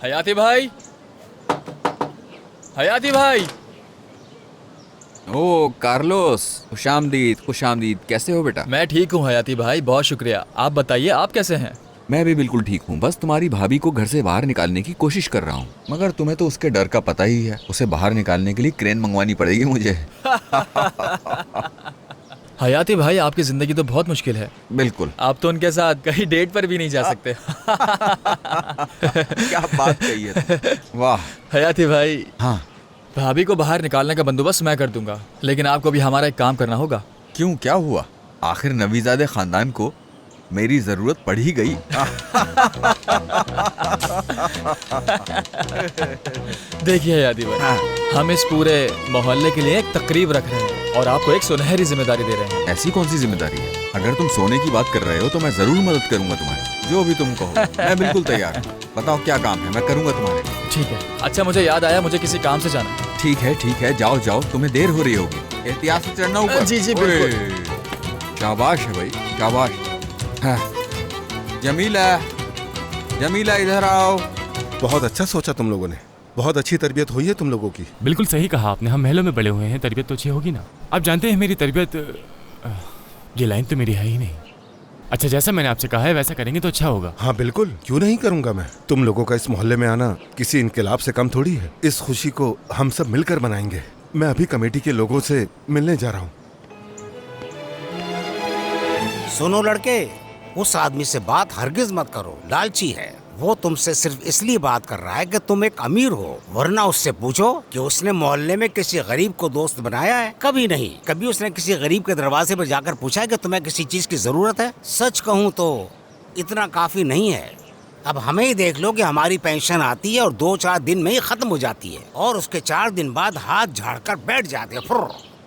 हयाती भाई, हयाती भाई। ओ कार्लोस, खुशामदीद खुशामदीद। कैसे हो बेटा? मैं ठीक हूँ हयाती भाई, बहुत शुक्रिया। आप बताइए, आप कैसे हैं? मैं भी बिल्कुल ठीक हूँ। बस तुम्हारी भाभी को घर से बाहर निकालने की कोशिश कर रहा हूँ, मगर तुम्हें तो उसके डर का पता ही है। उसे बाहर निकालने के लिए क्रेन मंगवानी पड़ेगी मुझे। हयाती भाई, आपकी जिंदगी तो बहुत मुश्किल है। बिल्कुल। आप तो उनके साथ कहीं डेट पर भी नहीं जा सकते। क्या बात कही है। वाह हयाती भाई, हाँ। भाभी को बाहर निकालने का बंदोबस्त मैं कर दूंगा, लेकिन आपको भी हमारा एक काम करना होगा। क्यों, क्या हुआ? आखिर नवीजादे खानदान को मेरी जरूरत पड़ ही गई। देखिए हयाती भाई, हाँ। हम इस पूरे मोहल्ले के लिए एक तकरीब रख रहे हैं और आपको एक सुनहरी जिम्मेदारी दे रहे हैं। ऐसी कौन सी जिम्मेदारी है? अगर तुम सोने की बात कर रहे हो तो मैं जरूर मदद करूंगा तुम्हारी। जो भी तुम कहो मैं बिल्कुल तैयार हूँ। बताओ क्या काम है, मैं करूंगा तुम्हारे लिए। ठीक है। अच्छा, मुझे याद आया, मुझे किसी काम से जाना है। ठीक है, जाओ जाओ, तुम्हें देर हो रही होगी। एहतियात से चढ़ना ऊपर। जी जी बिल्कुल। शाबाश है भाई, शाबाश। हाँ। जमीला इधर आओ। बहुत अच्छा सोचा तुम लोगों ने, बहुत अच्छी तरबियत हुई है तुम लोगों की। बिल्कुल सही कहा आपने, हम महलों में बड़े हुए हैं, तरबियत तो अच्छी होगी ना। आप जानते हैं मेरी तरबियत, ये लाइन तो मेरी है ही नहीं। अच्छा, जैसा मैंने आपसे कहा है वैसा करेंगे तो अच्छा होगा। हाँ बिल्कुल, क्यों नहीं करूंगा मैं। तुम लोगों का इस मोहल्ले में आना किसी इनकलाब से कम थोड़ी है। इस खुशी को हम सब मिलकर मनाएंगे। मैं अभी कमेटी के लोगों से मिलने जा रहा हूँ। सुनो लड़के, उस आदमी से बात हरगिज मत करो, लालची है। वो तुमसे सिर्फ इसलिए बात कर रहा है कि तुम एक अमीर हो, वरना उससे पूछो कि उसने मोहल्ले में किसी गरीब को दोस्त बनाया है? कभी नहीं। कभी उसने किसी गरीब के दरवाजे पर जाकर पूछा है कि तुम्हें किसी चीज की जरूरत है? सच कहूँ तो इतना काफी नहीं है। अब हमें ही देख लो कि हमारी पेंशन आती है और 2-4 दिन में ही खत्म हो जाती है, और उसके 4 दिन बाद हाथ झाड़कर बैठ जाते हैं।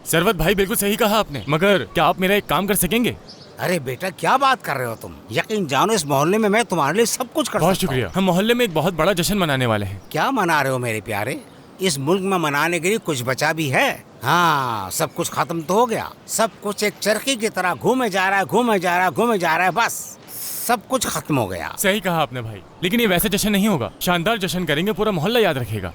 सरवत भाई, बिल्कुल सही कहा आपने, मगर क्या आप मेरा एक काम कर सकेंगे? अरे बेटा, क्या बात कर रहे हो तुम? यकीन जानो, इस मोहल्ले में मैं तुम्हारे लिए सब कुछ कर सकता हूँ। बहुत शुक्रिया। हम मोहल्ले में एक बहुत बड़ा जश्न मनाने वाले हैं। क्या मना रहे हो मेरे प्यारे? इस मुल्क में मनाने के लिए कुछ बचा भी है? हाँ, सब कुछ खत्म तो हो गया। सब कुछ एक चरखी की तरह घूमे जा रहा है, बस सब कुछ खत्म हो गया। सही कहा आपने भाई, लेकिन ये वैसा जश्न नहीं होगा। शानदार जश्न करेंगे, पूरा मोहल्ला याद रखेगा।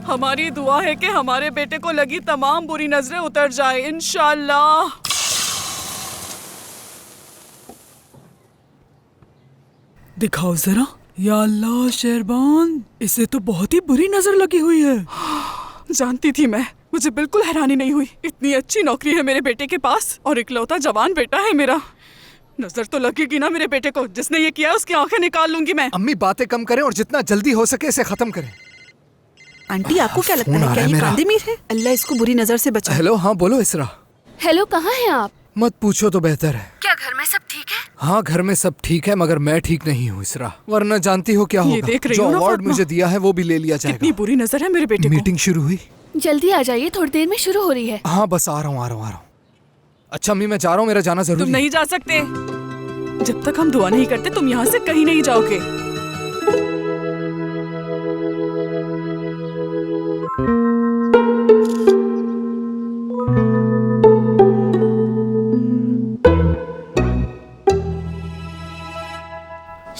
हमारी दुआ है कि हमारे बेटे को लगी तमाम बुरी नजरें उतर जाए, इंशाअल्लाह। दिखाओ जरा। या अल्लाह शेरबान, इसे तो बहुत ही बुरी नजर लगी हुई है। जानती थी मैं, मुझे बिल्कुल हैरानी नहीं हुई। इतनी अच्छी नौकरी है मेरे बेटे के पास और इकलौता जवान बेटा है मेरा। नजर तो लगेगी ना मेरे बेटे को। जिसने ये किया उसकी आंखें निकाल लूंगी मैं। अम्मी बातें कम करें और जितना जल्दी हो सके इसे खत्म करें। आंटी, आपको क्या लगता है, क्या ये कांदे मीर है? अल्लाह इसको बुरी नजर से बचाए। हेलो, हाँ बोलो इसरा। हेलो, कहाँ हैं आप? मत पूछो तो बेहतर है। क्या घर में सब ठीक है? हाँ, घर में सब ठीक है, मगर मैं ठीक नहीं हूँ इसरा। वरना जानती हो क्या होगा, जो अवार्ड मुझे दिया है वो भी ले लिया जाएगा। कितनी बुरी नजर है मेरे बेटे को। मीटिंग शुरू हुई? जल्दी आ जाइए, थोड़ी देर में शुरू हो रही है। हाँ बस आ रहा हूँ। अच्छा अम्मी, मैं जा रहा हूँ, मेरा जाना जरूरी है। तुम नहीं जा सकते। जब तक हम दुआ नहीं करते तुम यहाँ से कहीं नहीं जाओगे।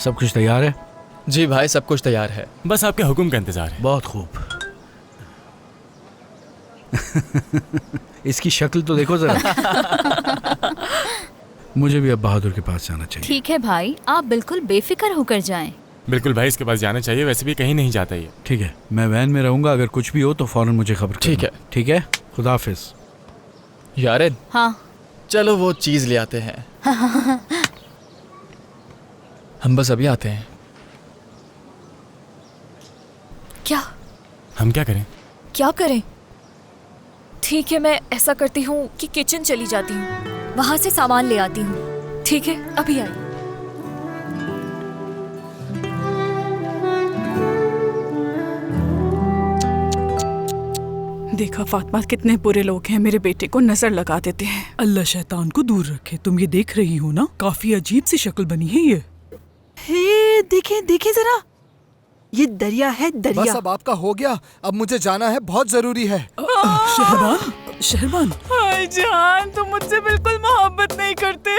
सब कुछ तैयार है? जी भाई, सब कुछ तैयार है। बस आपके हुक्म का इंतजार है। बहुत खूब। इसकी शक्ल तो देखो जरा। मुझे भी अब बहादुर के पास जाना चाहिए। ठीक है भाई, आप बिल्कुल बेफिक्र होकर जाएं। बिल्कुल भाई, इसके पास जाना चाहिए। वैसे भी कहीं नहीं जाता ये। ठीक है, मैं वैन में रहूंगा। अगर कुछ भी हो तो फौरन मुझे खबर करना। ठीक है। ठीक है, खुदा हाफिज। यार हाँ, चलो वो चीज ले आते हैं। हम बस अभी आते हैं। क्या हम क्या करें? क्या करें? ठीक है, मैं ऐसा करती हूँ कि किचन चली जाती हूँ, वहां से सामान ले आती हूँ। ठीक है, अभी आई। देखा फातिमा, कितने बुरे लोग हैं, मेरे बेटे को नजर लगा देते हैं। अल्लाह शैतान को दूर रखे। तुम ये देख रही हो ना, काफी अजीब सी शक्ल बनी है ये। हे देखें देखें जरा, ये दरिया है, दरिया। बस अब आपका हो गया, अब मुझे जाना है, बहुत जरूरी है। शहरबान, शहरबान। हाय जान, तुम मुझसे बिल्कुल मोहब्बत नहीं करते।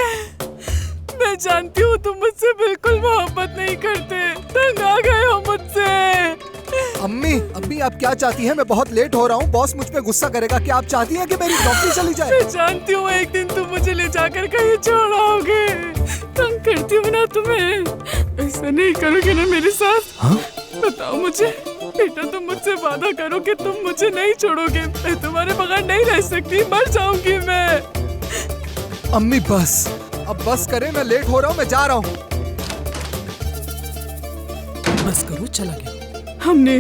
मैं जानती हूँ तुम मुझसे बिल्कुल मोहब्बत नहीं करते। तंग आ गए हो मुझसे। अम्मी आप क्या चाहती हैं? मैं बहुत लेट हो रहा हूँ, बॉस मुझ पे गुस्सा करेगा। क्या आप चाहती हैं कि मेरी नौकरी चली जाए? मैं जानती हूँ एक दिन तुम मुझे ले जाकर कहीं छोड़ोगे। तंग करती हूँ ना तुम्हें। ऐसा नहीं करोगे ना मेरे साथ? हाँ? बताओ मुझे बेटा, तुम मुझसे वादा करो कि तुम मुझे नहीं छोड़ोगे। मैं तुम्हारे बगैर नहीं रह सकती, मर जाऊंगी मैं। अम्मी बस, अब बस करें, मैं लेट हो रहा हूँ, मैं जा रहा हूँ। बस करो, चला गया। हमने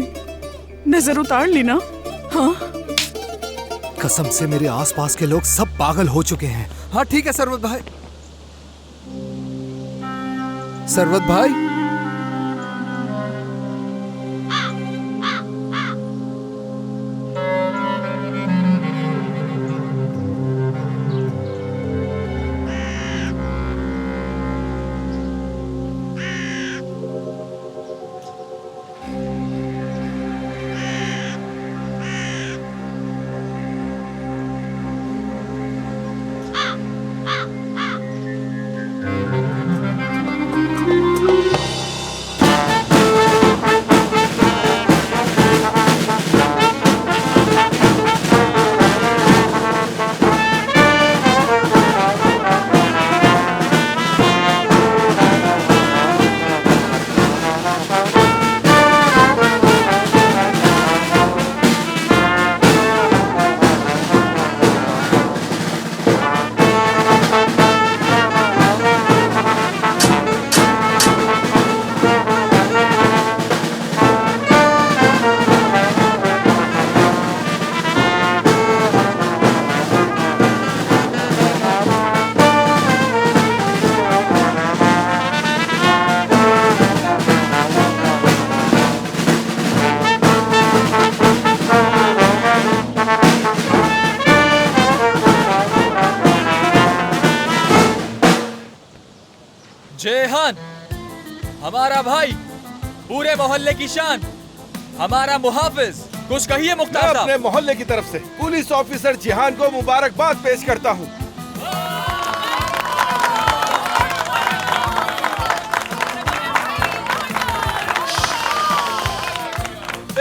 नजर उतार ली ना? हाँ, कसम से मेरे आसपास के लोग सब पागल हो चुके हैं। हाँ ठीक है सरवत भाई। सरवत भाई, जेहान, हमारा भाई, पूरे मोहल्ले की शान, हमारा मुहाफिज, कुछ कहिए मुख्तार साहब। अपने मोहल्ले की तरफ से पुलिस ऑफिसर जिहान को मुबारकबाद पेश करता हूँ।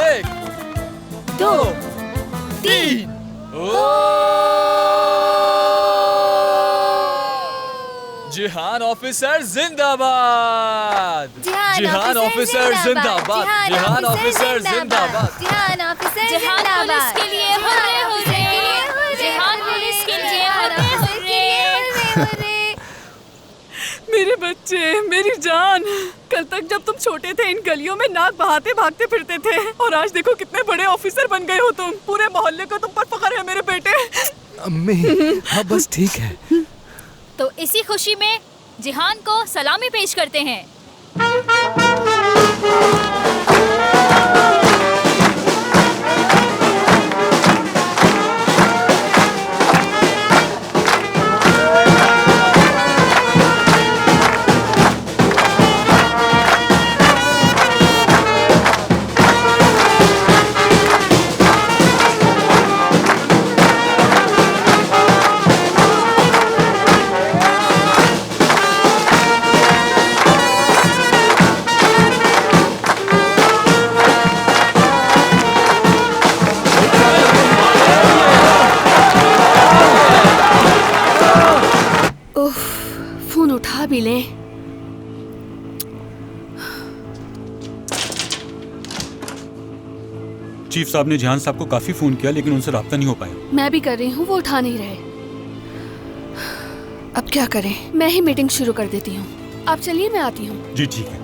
एक, दो, तीन। जिहान ऑफिसर जिंदाबाद। जिहान ऑफिसर जिंदाबाद। जिहान ऑफिसर जिंदाबाद। जिहान ऑफिसर जिंदाबाद। के लिए हुर्रे हुर्रे। जिहान पुलिस के लिए हुर्रे हुर्रे। मेरे बच्चे, मेरी जान, कल तक जब तुम छोटे थे इन गलियों में नाक बहाते भागते फिरते थे, और आज देखो कितने बड़े ऑफिसर बन गए हो तुम। पूरे मोहल्ले को तुम पर फख्र है मेरे बेटे। अम्मी, हाँ बस ठीक है। तो इसी खुशी में जिहान को सलामी पेश करते हैं। चीफ साहब ने जहान साहब को काफी फोन किया लेकिन उनसे राब्ता नहीं हो पाया। मैं भी कर रही हूँ, वो उठा नहीं रहे। अब क्या करें? मैं ही मीटिंग शुरू कर देती हूँ। आप चलिए, मैं आती हूँ। जी ठीक है।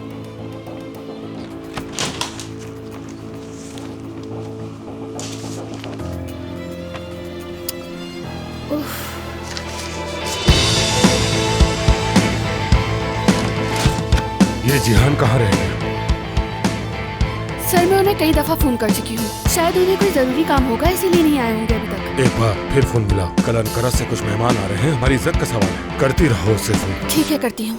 ये जिहान कहाँ रह गया? सर, मैं उन्हें कई दफा फोन कर चुकी हूँ। शायद उन्हें कोई जरूरी काम होगा, इसीलिए नहीं आए होंगे अभी तक। एक बार फिर फोन मिला। कल अनकरा से कुछ मेहमान आ रहे हैं, हमारी इज्जत का सवाल है। करती रहो उससे फोन। ठीक है, करती हूँ।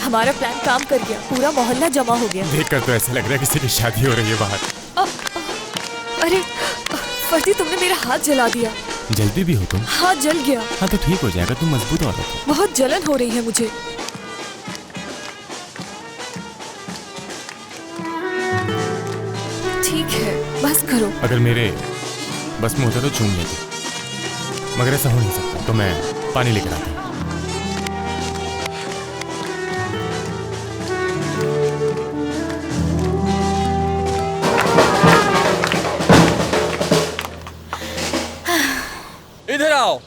हमारा प्लान काम कर गया, पूरा मोहल्ला जमा हो गया। देखकर तो ऐसा लग रहा है किसी की शादी हो रही है बाहर। अरे फर्जी, तुमने मेरा हाथ जला दिया। जल्दी भी हो तुम? हाथ जल गया। हाँ तो ठीक हो जाएगा, तुम मजबूत हो रहे। बहुत जलन हो रही है मुझे। ठीक है, बस करो। अगर मेरे बस में होता तो चूम लेती, मगर ऐसा हो नहीं सकता, तो मैं पानी लेकर आता हूँ। इधर आओ।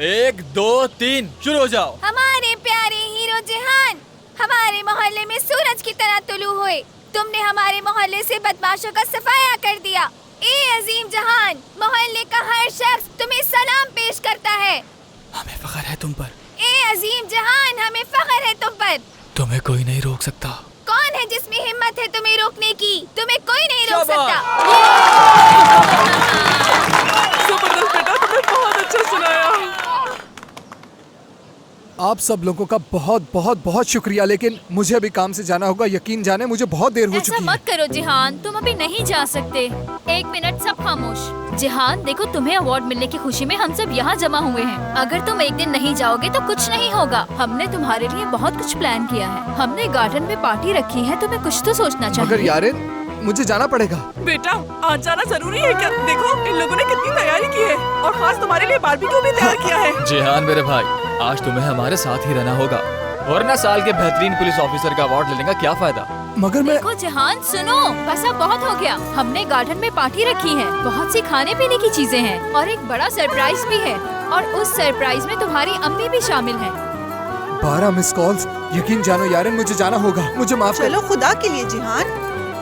1 2 3 शुरू हो जाओ। हमारे प्यारे हीरो जिहान, हमारे मोहल्ले में सूरज की तरह तुलू हुए। तुमने हमारे मोहल्ले से बदमाशों का सफाया कर दिया। ए अजीम जहान, मोहल्ले का हर शख्स तुम्हें सलाम पेश करता है। हमें फख्र है तुम पर। ए अजीम जहान, हमें फख्र है तुम पर। तुम्हें कोई नहीं रोक सकता। कौन है जिसमें हिम्मत है तुम्हें रोकने की? तुम्हें कोई नहीं रोक सकता। जबरदस्त बेटा, तुमने बहुत अच्छा सुनाया। आप सब लोगों का बहुत बहुत बहुत शुक्रिया, लेकिन मुझे अभी काम से जाना होगा। यकीन जाने मुझे बहुत देर हो चुकी है। ऐसा मत करो जिहान, तुम अभी नहीं जा सकते। 1 मिनट सब खामोश। जिहान देखो, तुम्हें अवार्ड मिलने की खुशी में हम सब यहाँ जमा हुए हैं। अगर तुम एक दिन नहीं जाओगे तो कुछ नहीं होगा। हमने तुम्हारे लिए बहुत कुछ प्लान किया है। हमने गार्डन में पार्टी रखी है, तुम्हें कुछ तो सोचना चाहिए। मगर यारिन, मुझे जाना पड़ेगा। बेटा, आज जाना जरूरी है क्या? देखो इन लोगों ने कितनी तैयारी की है, और खास तुम्हारे लिए बारबेक्यू भी तैयार किया है। जिहान मेरे भाई, आज तुम्हें हमारे साथ ही रहना होगा, वरना साल के बेहतरीन पुलिस ऑफिसर का अवार्ड लेने का क्या फायदा। मगर मैं देखो जिहान, सुनो, बस अब बहुत हो गया। हमने गार्डन में पार्टी रखी है, बहुत सी खाने पीने की चीजें हैं, और एक बड़ा सरप्राइज भी है। और उस सरप्राइज में तुम्हारी अम्मी भी शामिल है। 12 मिस कॉल्स। यकीन जानो यारिन, मुझे जाना होगा। मुझे माफ चलो खुदा के लिए जिहान।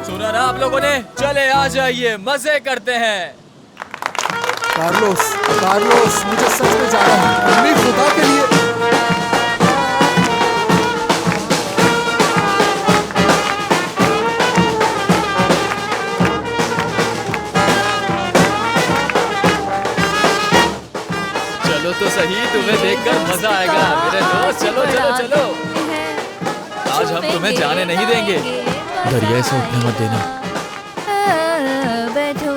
सुना ना आप लोगों ने? चले आ जाइए, मजे करते हैं। कार्लोस, मुझे सच में जाना है। अम्मी, खुदा के लिए। चलो तो सही, तुम्हें देखकर मजा आएगा मेरे दोस्त। चलो चलो चलो, आज हम तुम्हें जाने नहीं देंगे। दरिया से उठने मत देना। बैठो।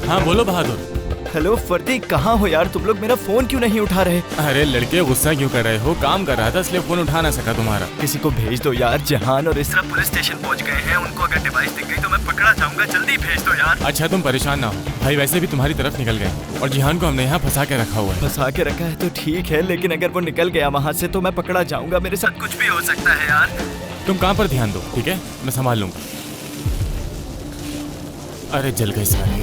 हाँ बोलो बहादुर। हेलो फर्दी, कहाँ हो यार तुम लोग? मेरा फोन क्यों नहीं उठा रहे? अरे लड़के, गुस्सा क्यों कर रहे हो? काम कर रहा था इसलिए फोन उठा ना सका तुम्हारा। किसी को भेज दो यार। जहान और इसरा पुलिस स्टेशन पहुँच गए हैं। उनको अगर डिवाइस दिख गई तो मैं पकड़ा जाऊंगा। जल्दी भेज दो यार। अच्छा तुम परेशान ना हो भाई, वैसे भी तुम्हारी तरफ निकल गए, और जिहान को हमने यहाँ फंसा के रखा हुआ है। फंसा के रखा है तो ठीक है, लेकिन अगर वो निकल गया वहाँ से तो मैं पकड़ा जाऊंगा। मेरे साथ कुछ भी हो सकता है यार। तुम काम पर ध्यान दो, ठीक है? मैं संभाल लूंगा। अरे जल गई सारी।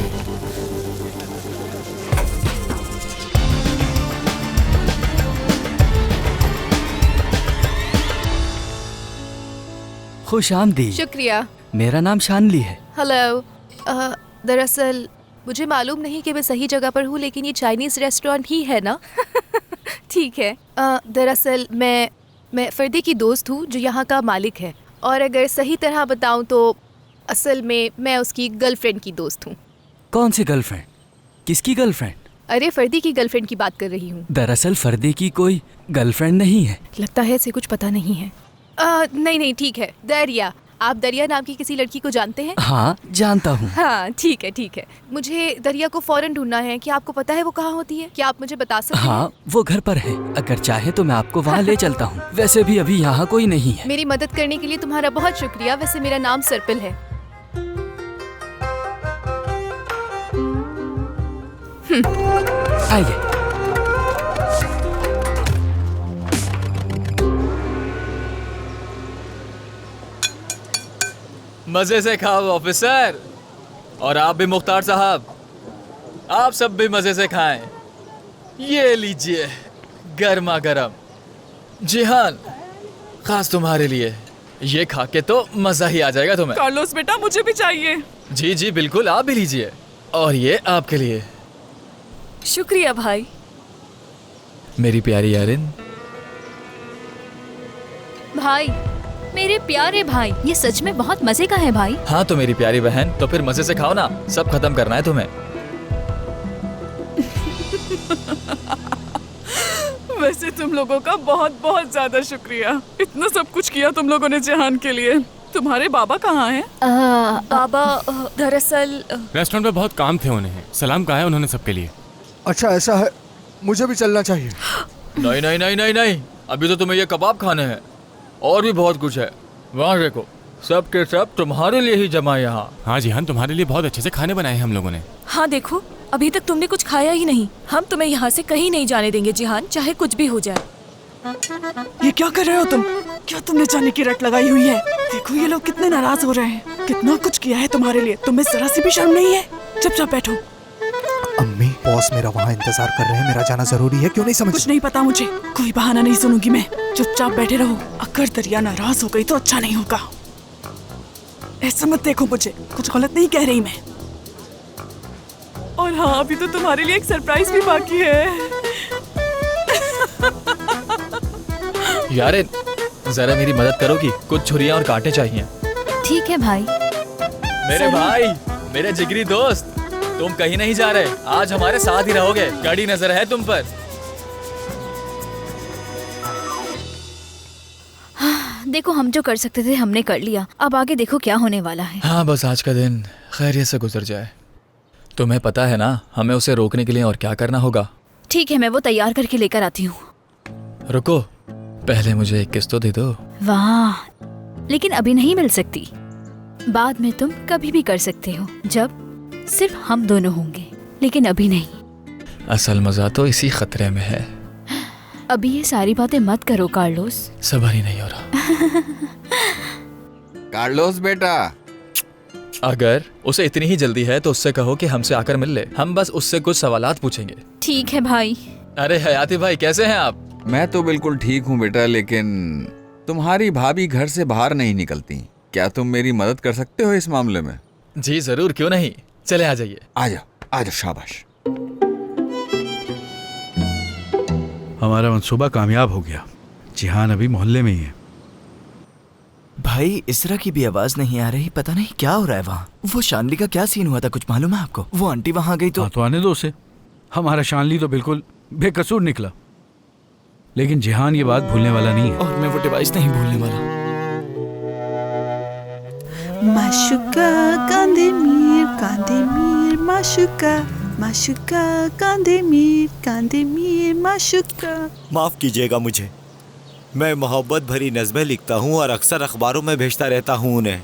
खुश आमदीद। शुक्रिया। मेरा नाम शानली है। हेलो। दरअसल मुझे मालूम नहीं कि मैं सही जगह पर हूँ, लेकिन ये चाइनीज रेस्टोरेंट ही है ना? ठीक है। दरअसल मैं फर्दी की दोस्त हूँ जो यहाँ का मालिक है, और अगर सही तरह बताऊँ तो असल में मैं उसकी गर्लफ्रेंड की दोस्त हूँ। कौन सी गर्लफ्रेंड? किसकी गर्लफ्रेंड? अरे फर्दी की गर्लफ्रेंड की बात कर रही हूँ। दरअसल फर्दी की कोई गर्लफ्रेंड नहीं है। लगता है इसे कुछ पता नहीं है। नहीं ठीक है। दरिया, आप दरिया नाम की किसी लड़की को जानते हैं? हाँ जानता हूँ। हाँ ठीक है। मुझे दरिया को फौरन ढूंढना है। क्या आपको पता है वो कहाँ होती है? क्या आप मुझे बता सकते हैं? हाँ वो घर पर है, अगर चाहे तो मैं आपको वहाँ ले चलता हूँ। वैसे भी अभी यहाँ कोई नहीं है। मेरी मदद करने के लिए तुम्हारा बहुत शुक्रिया। वैसे मेरा नाम सर्पिल है। आइए। मजे से खाओ ऑफिसर, और आप भी मुख्तार साहब, आप सब भी मजे से खाएं। ये लीजिए गर्मा गर्म। जिहान, खास तुम्हारे लिए। ये खा के तो मजा ही आ जाएगा तुम्हें। कार्लोस बेटा, मुझे भी चाहिए। जी बिल्कुल, आप भी लीजिए। और ये आपके लिए। शुक्रिया भाई। मेरी प्यारी यारिन। भाई, मेरे प्यारे भाई, ये सच में बहुत मजे का है भाई। हाँ तो मेरी प्यारी बहन, तो फिर मजे से खाओ ना। सब खत्म करना है तुम्हें। वैसे तुम लोगों का बहुत बहुत ज्यादा शुक्रिया। इतना सब कुछ किया तुम लोगों ने जिहान के लिए। तुम्हारे बाबा कहाँ हैं? बाबा दरअसल रेस्टोरेंट में बहुत काम थे उन्हें। सलाम कहा है उन्होंने सबके लिए। अच्छा ऐसा है, मुझे भी चलना चाहिए। नहीं, अभी तो तुम्हें ये कबाब खाने हैं, और भी बहुत कुछ है। वहाँ देखो, सब के सब तुम्हारे लिए ही जमा है यहाँ। हाँ जी हाँ, तुम्हारे लिए बहुत अच्छे से खाने बनाए हैं हम लोगों ने। हाँ देखो, अभी तक तुमने कुछ खाया ही नहीं। हम तुम्हें यहाँ से कहीं नहीं जाने देंगे जिहान, चाहे कुछ भी हो जाए। ये क्या कर रहे हो तुम? क्या तुमने जाने की रट लगाई हुई है? देखो ये लोग कितने नाराज हो रहे हैं। कितना कुछ किया है तुम्हारे लिए, तुम्हें जरा सी भी शर्म नहीं है? चुपचाप बैठो। अम्मी, बॉस मेरा वहाँ इंतजार कर रहे हैं। मेरा जाना जरूरी है, क्यों नहीं समझ? कुछ नहीं पता मुझे, कोई बहाना नहीं सुनूंगी मैं। चुपचाप बैठे रहो। अगर दरिया नाराज हो गई तो अच्छा नहीं होगा। ऐसा मत देखो मुझे, कुछ गलत नहीं कह रही मैं। और हाँ, अभी तो तुम्हारे लिए एक सरप्राइज भी बाकी है। यार जरा मेरी मदद करोगी? कुछ छुरियां और कांटे चाहिए। ठीक है भाई। मेरे भाई, मेरे जिगरी दोस्त, तुम कहीं नहीं जा रहे। आज हमारे साथ ही रहोगे। कड़ी नजर है तुम पर। देखो, हम जो कर सकते थे हमने कर लिया। अब आगे देखो क्या होने वाला है। हाँ बस आज का दिन खैरियत से गुजर जाए। तुम्हें पता है ना हमें उसे रोकने के लिए और क्या करना होगा? ठीक है, मैं वो तैयार करके लेकर आती हूँ। रुको, पहले मुझे एक किस्त तो दे दो। वाह, लेकिन अभी नहीं मिल सकती। बाद में तुम कभी भी कर सकते हो, जब सिर्फ हम दोनों होंगे, लेकिन अभी नहीं। असल मजा तो इसी खतरे में है। अभी ये सारी बातें मत करो कार्लोस। सबर ही नहीं हो रहा। कार्लोस बेटा, अगर उसे इतनी ही जल्दी है तो उससे कहो कि हमसे आकर मिल ले। हम बस उससे कुछ सवालात पूछेंगे। ठीक है भाई। अरे हयाती भाई, कैसे हैं आप? मैं तो बिल्कुल ठीक हूँ बेटा, लेकिन तुम्हारी भाभी घर से बाहर नहीं निकलती। क्या तुम मेरी मदद कर सकते हो इस मामले में? जी जरूर, क्यों नहीं। चले आ जाइए। आ जाओ, शाबाश। हमारा मंसूबा कामयाब हो गया। जिहान अभी मोहल्ले में ही है। भाई, इसरा की भी आवाज नहीं आ रही। पता नहीं क्या हो रहा है वहाँ। वो शानली का क्या सीन हुआ था, कुछ मालूम है आपको? वो आंटी वहाँ गई तो। हाँ तो आने दो उसे। हमारा शानली तो बिल्कुल बेकसूर निकला, लेकिन जिहान ये बात भूलने वाला नहीं है। और मैं वो डिवाइस नहीं भूलने वाला। माशुका कांदेमीर कांदेमीर माशुका माशुका कांदेमीर माशुका। माफ कीजिएगा मुझे, मैं मोहब्बत भरी नज़में लिखता हूँ और अक्सर अखबारों में भेजता रहता हूँ उन्हें।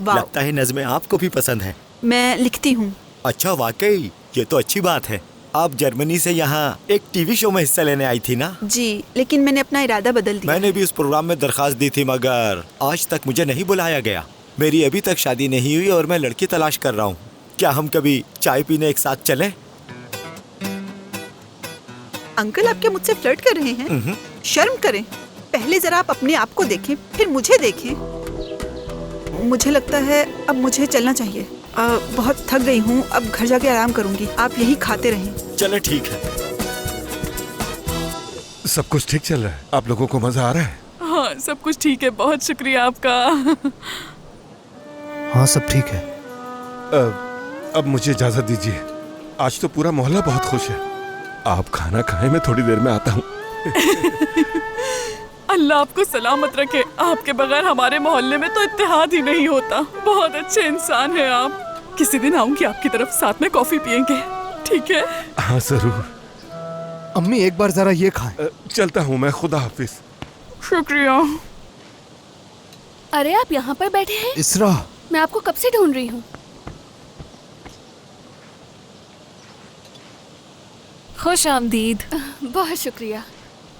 लगता है नज़में आपको भी पसंद है। मैं लिखती हूँ। अच्छा, वाकई ये तो अच्छी बात है। आप जर्मनी से यहाँ एक टीवी शो में हिस्सा लेने आई थी ना? जी, लेकिन मैंने अपना इरादा बदल दिया। मैंने भी उस प्रोग्राम में दरखास्त दी थी, मगर आज तक मुझे नहीं बुलाया गया। मेरी अभी तक शादी नहीं हुई और मैं लड़की तलाश कर रहा हूँ। क्या हम कभी चाय पीने एक साथ चलें? अंकल, आप क्या मुझसे फ्लर्ट कर रहे हैं? शर्म करें। पहले जरा आप अपने आप को देखें, फिर मुझे देखें। मुझे लगता है अब मुझे चलना चाहिए। बहुत थक गई हूँ, अब घर जाके आराम करूंगी। आप यही खाते रहें। चलो ठीक है। सब कुछ ठीक चल रहा है? आप लोगों को मजा आ रहा है? हाँ सब कुछ ठीक है, बहुत शुक्रिया आपका। हाँ सब ठीक है। अब मुझे इजाजत दीजिए। आज तो पूरा मोहल्ला बहुत खुश है। आप खाना खाएं, मैं थोड़ी देर में आता हूँ। अल्लाह आपको सलामत रखे। आपके बगैर हमारे मोहल्ले में तो इत्तेहाद ही नहीं होता। बहुत अच्छे इंसान हैं आप। किसी दिन आऊंगी आपकी तरफ, साथ में कॉफी पियेंगे, ठीक है? हाँ जरूर। अम्मी एक बार जरा ये खाएं। चलता हूँ मैं, खुदा हाफिज। शुक्रिया। अरे आप यहाँ पर बैठे हैं? इसरा, मैं आपको कब से ढूंढ रही हूँ। खुश आमदीद। बहुत शुक्रिया।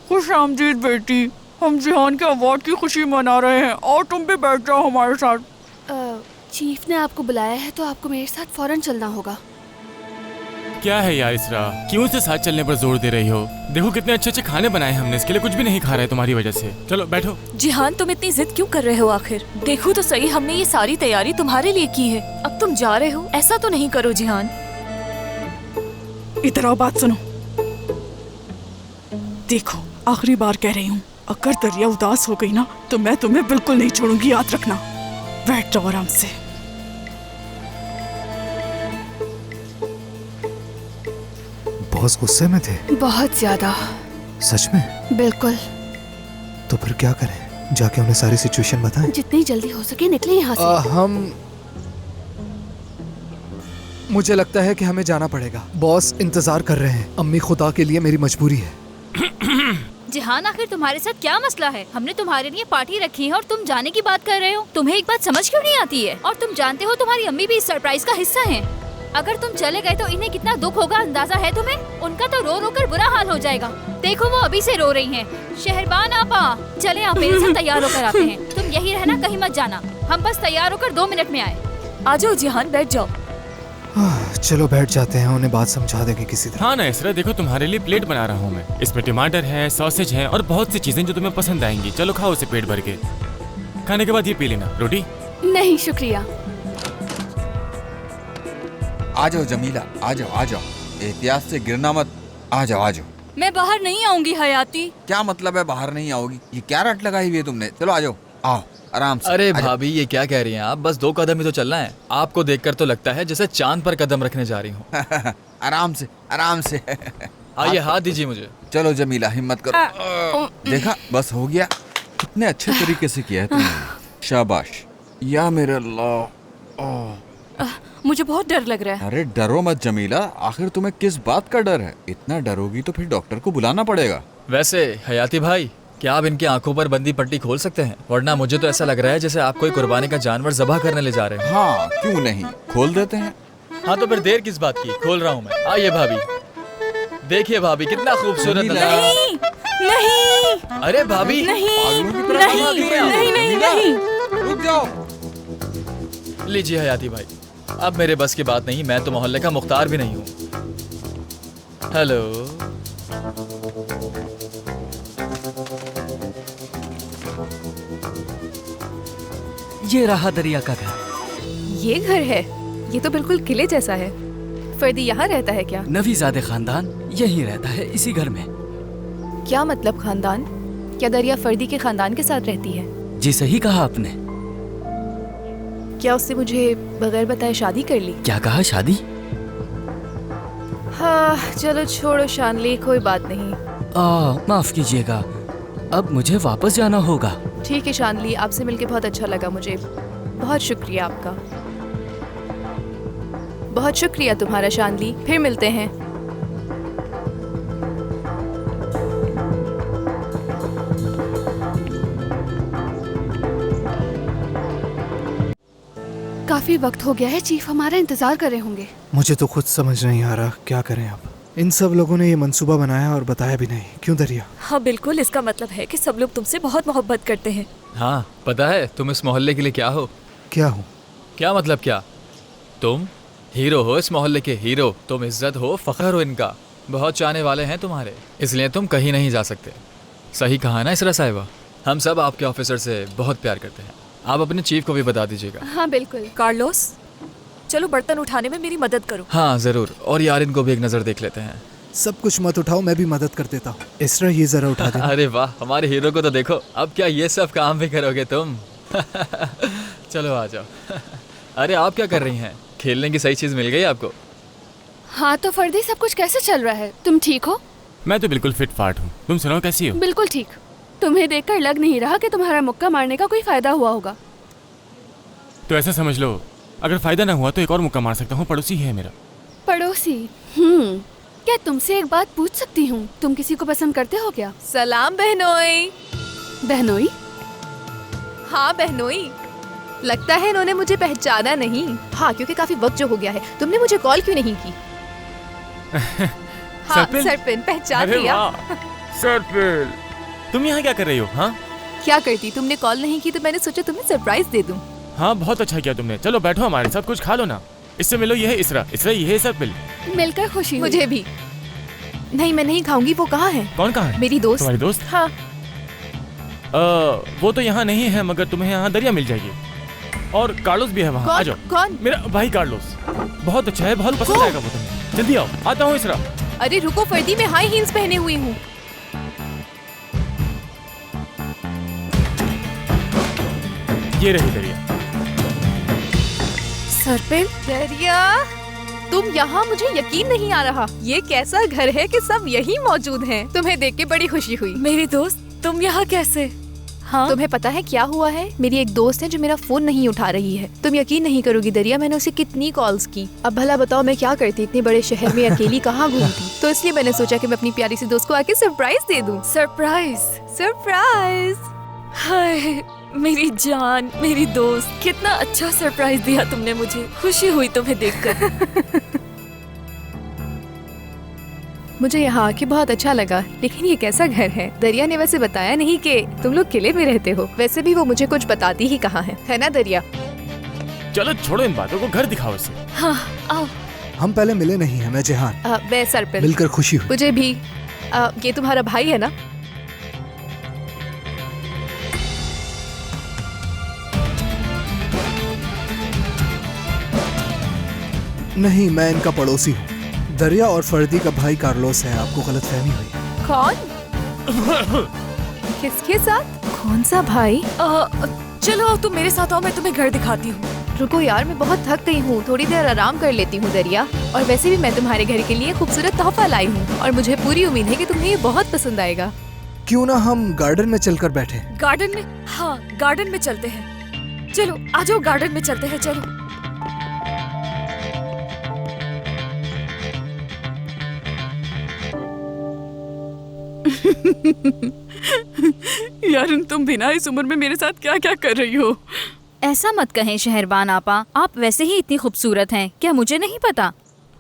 खुश आमदीद बेटी। हम जिहान के अवार्ड की खुशी मना रहे हैं और तुम भी बैठ जाओ हमारे साथ। चीफ ने आपको बुलाया है तो आपको मेरे साथ फौरन चलना होगा। क्या है यार इसरा, क्यों से साथ चलने पर जोर दे रही हो? देखो कितने अच्छे अच्छे खाने बनाए हमने, इसके लिए कुछ भी नहीं खा रहे तुम्हारी वजह से। चलो बैठो। जिहान तुम इतनी जिद क्यों कर रहे हो आखिर? देखो तो सही, हमने ये सारी तैयारी तुम्हारे लिए की है, अब तुम जा रहे हो। ऐसा तो नहीं करो जिहान। इधर आओ, बात सुनो। देखो आखिरी बार कह रही हूँ, अगर दरिया उदास हो गई ना तो मैं तुम्हें बिल्कुल नहीं छोड़ूंगी, याद रखना। बैठ जाओ आराम से। बॉस गुस्से में थे? बहुत ज्यादा। सच में? बिल्कुल। तो फिर क्या करें? जाके उन्हें सारी सिचुएशन बताएं? जितनी जल्दी हो सके निकले यहाँ से। मुझे लगता है कि हमें जाना पड़ेगा। बॉस इंतजार कर रहे हैं। अम्मी, खुदा के लिए मेरी मजबूरी है। जिहान आखिर तुम्हारे साथ क्या मसला है? हमने तुम्हारे लिए पार्टी रखी है और तुम जाने की बात कर रहे हो। तुम्हें एक बात समझ क्यों नहीं आती है? और तुम जानते हो तुम्हारी अम्मी भी इस सरप्राइज का हिस्सा हैं। अगर तुम चले गए तो इन्हें कितना दुख होगा, अंदाजा है तुम्हें? उनका तो रो रो कर बुरा हाल हो जाएगा। देखो वो अभी से रो रही हैं। शहरबान आपा, चले आप मेरे साथ तैयार होकर आते हैं। तुम यही रहना, कहीं मत जाना। हम बस तैयार होकर 2 मिनट में आए। आ जाओ जिहान, बैठ जाओ। चलो बैठ जाते हैं, उन्हें बात समझा देंगे किसी तरह। हाँ ना इसरा, देखो तुम्हारे लिए प्लेट बना रहा हूँ मैं। इसमें टमाटर है, सॉसेज है और बहुत सी चीजें जो तुम्हें पसंद आएंगी। चलो खाओ उसे पेट भर के। खाने के बाद ये पी लेना। रोटी? नहीं शुक्रिया। आ जाओ जमीला, आ जाओ आ जाओ। एहतियात से गिरना मत। आ जाओ आ जाओ। मैं बाहर नहीं आऊंगी हयाती। क्या मतलब है बाहर नहीं आओगी? ये क्या रट लगाई हुई है तुमने? चलो आ जाओ, आओ आराम से। अरे भाभी ये क्या कह रही हैं आप? बस 2 कदम ही तो चलना है। आपको देखकर तो लगता है जैसे चांद पर कदम रखने जा रही हूँ। आराम से आराम से। आइए हाथ दीजिए मुझे। चलो जमीला हिम्मत करो। देखा, बस हो गया। कितने अच्छे तरीके से किया है तुमने। शाबाश। या मेरे अल्लाह, मुझे बहुत डर लग रहा है। अरे डरो मत जमीला, आखिर तुम्हें किस बात का डर है? इतना डरोगी तो फिर डॉक्टर को बुलाना पड़ेगा। वैसे हयाती भाई, क्या आप इनकी आंखों पर बंदी पट्टी खोल सकते हैं? वरना मुझे तो ऐसा लग रहा है जैसे आप कोई कुर्बानी का जानवर ज़बह करने ले जा रहे हैं। हाँ क्यों नहीं, खोल देते हैं। हाँ तो फिर देर किस बात की, खोल रहा हूँ मैं। आइए भाभी, देखिए भाभी कितना खूबसूरत नजारा। नहीं नहीं। अरे भाभी, नहीं नहीं नहीं। रुक जाओ। लीजिए हयाती भाई, अब मेरे बस की बात नहीं। मैं तो मोहल्ले का मुख्तार भी नहीं हूँ। हेलो। ये रहा दरिया का घर। ये घर है? ये तो बिल्कुल किले जैसा है। फर्दी यहाँ रहता है क्या? नवीज़ादे खानदान यहीं रहता है, इसी घर में। क्या मतलब खानदान? क्या दरिया फर्दी के खानदान के साथ रहती है? जी सही कहा आपने। क्या उससे मुझे बगैर बताए शादी कर ली? क्या कहा, शादी? हाँ चलो छोड़ो शानली, कोई बात नहीं। माफ कीजिएगा, अब मुझे वापस जाना होगा। ठीक है शानली, आपसे मिलके बहुत अच्छा लगा मुझे। बहुत शुक्रिया आपका। बहुत शुक्रिया तुम्हारा शानली, फिर मिलते हैं। काफी वक्त हो गया है, चीफ हमारा इंतजार कर रहे होंगे। मुझे तो खुद समझ नहीं आ रहा क्या करें अब। इन सब लोगों ने ये मंसूबा बनाया और बताया भी नहीं। क्यों दरिया? हाँ बिल्कुल, इसका मतलब है कि सब लोग तुमसे बहुत मोहब्बत करते हैं। हाँ पता है तुम इस मोहल्ले के लिए क्या हो? क्या हो? क्या मतलब क्या? तुम हीरो हो, इस मोहल्ले के हीरो। तुम इज्जत हो, फख्र हो इनका। बहुत चाहने वाले हैं तुम्हारे, इसलिए तुम कहीं नहीं जा सकते। सही कहा ना इसरा साहिबा? हम सब आपके ऑफिसर से बहुत प्यार करते हैं। आप अपने चीफ को भी बता दीजिएगा। हाँ बिल्कुल। कार्लोस, चलो बर्तन उठाने में मेरी मदद करो। हाँ जरूर, और यार इनको भी एक नजर देख लेते हैं। सब कुछ मत उठाओ, मैं भी मदद कर देता हूँ। इसरा ये जरा उठा दे। अरे वाह, हमारे हीरो को तो देखो, अब क्या ये सब काम भी करोगे तुम? चलो आ जाओ। अरे आप क्या कर रही हैं? खेलने की सही चीज मिल गई आपको? हाँ तो फर्दी, सब कुछ कैसे चल रहा है? तुम ठीक हो? मैं तो बिल्कुल फिट फाट हूँ। तुम सुनाओ कैसी हो? बिल्कुल ठीक। तुम्हें देखकर लग नहीं रहा कि तुम्हारा मुक्का मारने का कोई फायदा हुआ होगा। तो ऐसा समझ लो, अगर फायदा ना हुआ तो एक और मुक्का मार सकता हूँ। पड़ोसी है मेरा। पड़ोसी? क्या तुमसे एक बात पूछ सकती हूँ? तुम किसी को पसंद करते हो क्या? सलाम बहनोई। बहनोई? हाँ बहनोई। लगता है इन्होंने मुझे पहचाना नहीं। हाँ, क्योंकि काफी वक्त जो हो गया है। तुमने मुझे कॉल क्यों नहीं की? हाँ सरपिन, पहचान लिया। सरपिन, तुम यहाँ क्या कर रही हो? हाँ क्या करती, तुमने कॉल नहीं की तो मैंने सोचा तुम्हें सरप्राइज दे दूं। हाँ बहुत अच्छा किया तुमने। चलो बैठो हमारे साथ, कुछ खा लो ना। इससे मिलो, ये है इसरा। इसरा ये है सरपिन। मिलकर खुशी हुई। मुझे भी। नहीं मैं नहीं खाऊंगी। वो कहाँ है? कौन कहाँ है? मेरी दोस्त। तुम्हारी दोस्त? हाँ। वो तो यहाँ नहीं है, मगर तुम्हें यहाँ दरिया मिल जाएगी। और कार्लोस भी है वहाँ। आ जाओ। कौन? मेरा भाई कार्लोस। बहुत अच्छा है, बहुत पसंद आएगा वो तुम्हें। जल्दी आओ। आता हूँ इसरा। अरे रुको फर्दी, मैं हाई हील्स पहने हुई हूँ। ये रही दरिया। सरपिन। दरिया, तुम यहाँ? मुझे यकीन नहीं आ रहा। ये कैसा घर है कि सब यही मौजूद हैं। तुम्हें देख के बड़ी खुशी हुई। मेरी दोस्त, तुम यहाँ कैसे? हाँ? तुम्हें पता है क्या हुआ है? मेरी एक दोस्त है जो मेरा फोन नहीं उठा रही है। तुम यकीन नहीं करोगी दरिया, मैंने उसे कितनी कॉल्स की। अब भला बताओ मैं क्या करती? इतने बड़े शहर में अकेली कहाँ घूमती? तो इसलिए मैंने सोचा कि मैं अपनी प्यारी सी दोस्त को आके सरप्राइज दे दूं। सरप्राइज? सरप्राइज। हाय मेरी जान, मेरी दोस्त, कितना अच्छा सरप्राइज दिया तुमने मुझे। खुशी हुई तुम्हें देखकर। मुझे यहाँ आके बहुत अच्छा लगा, लेकिन ये कैसा घर है? दरिया ने वैसे बताया नहीं कि तुम लोग किले में रहते हो। वैसे भी वो मुझे कुछ बताती ही कहाँ है ना दरिया? चलो छोड़ो इन बातों को, घर दिखाओ इसे। हाँ आओ। हम पहले मिले नहीं हैं। मैं जिहान। मैं सरपिन। मिलकर खुशी हुई। मुझे भी। ये तुम्हारा भाई है ना? नहीं, मैं इनका पड़ोसी हूँ। दरिया और फर्दी का भाई कार्लोस है। आपको गलतफहमी हुई। कौन? किसके साथ? कौन सा भाई? चलो तुम मेरे साथ आओ, मैं तुम्हें घर दिखाती हूँ। रुको यार, मैं बहुत थक गई हूँ, थोड़ी देर आराम कर लेती हूँ दरिया। और वैसे भी मैं तुम्हारे घर के लिए खूबसूरत तोहफा लाई हूँ और मुझे पूरी उम्मीद है कि तुम्हें ये बहुत पसंद आएगा। क्यों ना हम गार्डन में चलकर बैठे? गार्डन में? हाँ गार्डन में चलते हैं। चलो आ जाओ, गार्डन में चलते हैं। चलो। यार तुम बिना इस उम्र में मेरे साथ क्या क्या कर रही हो? ऐसा मत कहें शहरबान आपा, आप वैसे ही इतनी खूबसूरत हैं, क्या मुझे नहीं पता?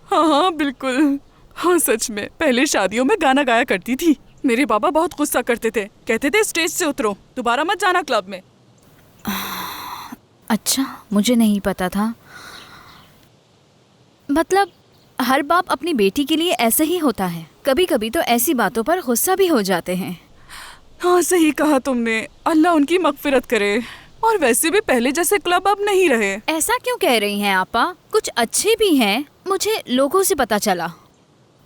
हाँ बिल्कुल। हाँ सच में, पहले शादियों में गाना गाया करती थी। मेरे पापा बहुत गुस्सा करते थे, कहते थे स्टेज से उतरो, दोबारा मत जाना क्लब में। अच्छा, मुझे नहीं पता था। मतलब हर बाप अपनी बेटी के लिए ऐसे ही होता है। कभी कभी तो ऐसी बातों पर गुस्सा भी हो जाते हैं। हाँ सही कहा तुमने, अल्लाह उनकी मगफिरत करे। और वैसे भी पहले जैसे क्लब अब नहीं रहे। ऐसा क्यों कह रही हैं आपा? कुछ अच्छे भी हैं, मुझे लोगों से पता चला।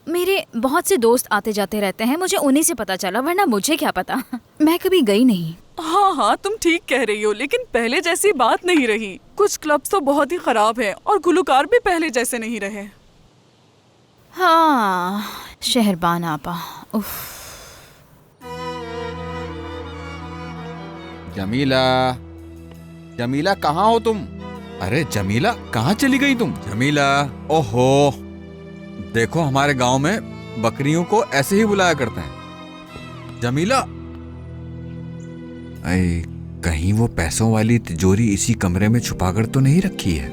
मेरे बहुत से दोस्त आते जाते रहते हैं, मुझे उन्हीं से पता चला, वरना मुझे क्या पता। मैं कभी गई नहीं। हाँ हाँ तुम ठीक कह रही हो, लेकिन पहले जैसी बात नहीं रही। कुछ क्लब्स तो बहुत ही खराब हैं और गुलकार भी पहले जैसे नहीं रहे। हाँ शहरबान आपा। उफ। जमीला, जमीला कहाँ हो तुम? अरे जमीला कहाँ चली गई तुम? जमीला, ओहो, देखो हमारे गांव में बकरियों को ऐसे ही बुलाया करते हैं। जमीला, अरे कहीं वो पैसों वाली तिजोरी इसी कमरे में छुपाकर तो नहीं रखी है?